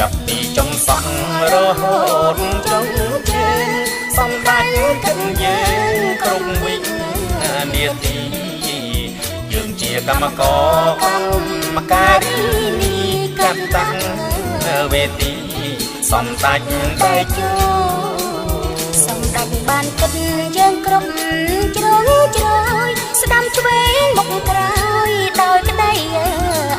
ចាប់ពីចុងសក់រហូតចុងជើងសំដាច់កិនយើងគ្រប់វិនាទីយើងជាកម្មករកម្មការីនីកាត់តាំងវេទីសំដាច់តែជួសំដាច់បានគិតយើងគ្រប់ជ្រុងជ្រោយស្ដាំឆ្វេងមុខក្រោយដោយក្តី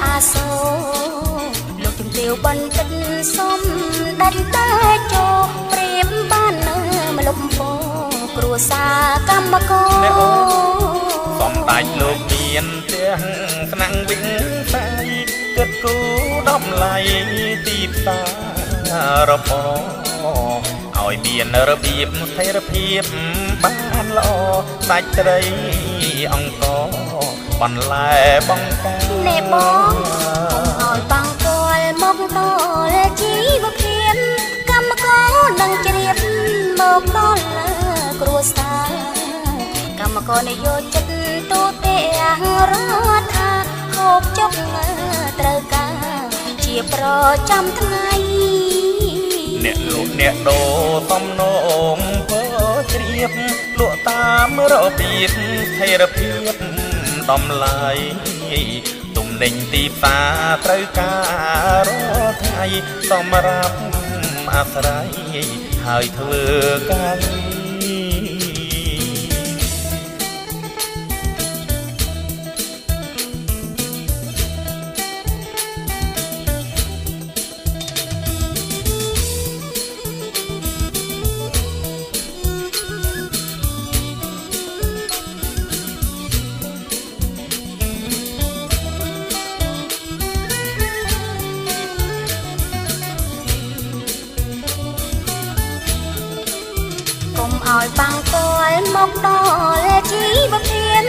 អាសូរលោកជំទាវបណ្ឌិតសុំដាច់តែចូលព្រៀបបានមកលុបពោគ្រួសារកម្មករសំដាច់លោកមានផ្ទះស្នាក់វិញស្អីគិតគូដំឡៃទីផ្សាររបរឲ្យមានរបៀបស្ថិរភាពបានល្អសាច់ត្រីអង្គបន្លែបង្ការណែបងឲ្យបាំងគល់មកដល់ជីវភាពកម្មករនឹងជ្រាបមកដល់គ្រួសារកម្មករនយោជិតទូទាំងរដ្ឋាហូបចុកត្រូវការជាប្រចាំថ្ងៃអ្នកលក់អ្នកដូរតំណងធ្វើជ្រាបលក់តាមរបៀបស្ថិរភាពតម្លៃទំនិញទីផ្សារត្រូវការរាល់ថ្ងៃសម្រាប់អាស្រ័យហើយធ្វើការឲ្យបាំងគល់មកដល់ជីវភាព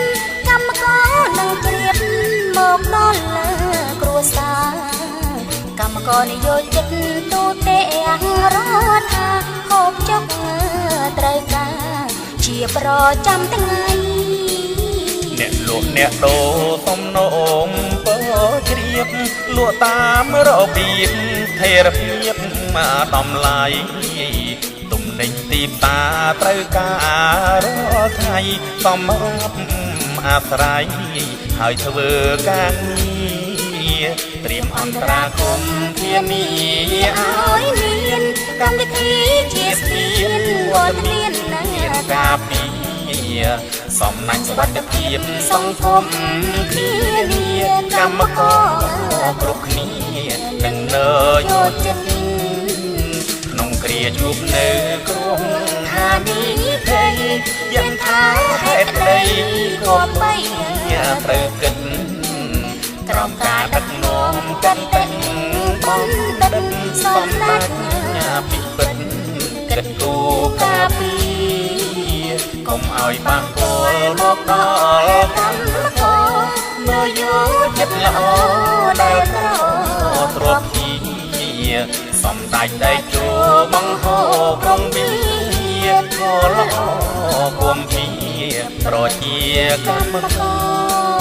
កម្មករនឹងជ្រាបមកដល់គ្រួសារកម្មករនយោជិតទូទាំងរដ្ឋាហូបចុកត្រូវការជាប្រចាំថ្ងៃអ្នកលក់អ្នកដូរតំណងពោជ្រាបលក់តាមរបៀបស្ថិរភាពតម្លៃទំនិញទីផ្សារត្រូវការរាល់ថ្ងៃសម្រាប់អាស្រ័យហើយធ្វើការងារត្រៀមអន្តរាគមន៍ធានាឲ្យមានកម្មវិធីជាស្ពានវត្តមានការពារសំណាញ់សុវត្ថិភាពសង្គមធានាកម្មករគ្រប់គ្នានឹងនៅយោជិតគ្រាជួបនៅក្រុមហានីភ័យយ៉ាងថាហេតុក្តីក៏បីត្រូវគិតក្រោមការដឹកនាំកាន់តែបណ្ឌិតសម្ដេចពិពិតគិតគូការពីកុំឲ្យបាក់គល់មកដល់កម្មករមើលយកចិត្តល្អដែលក្រទ្រព្យសំដាច់តែជួបង្ហូរក្រុងវិខល្អគុំពីប្រជាកម្មករ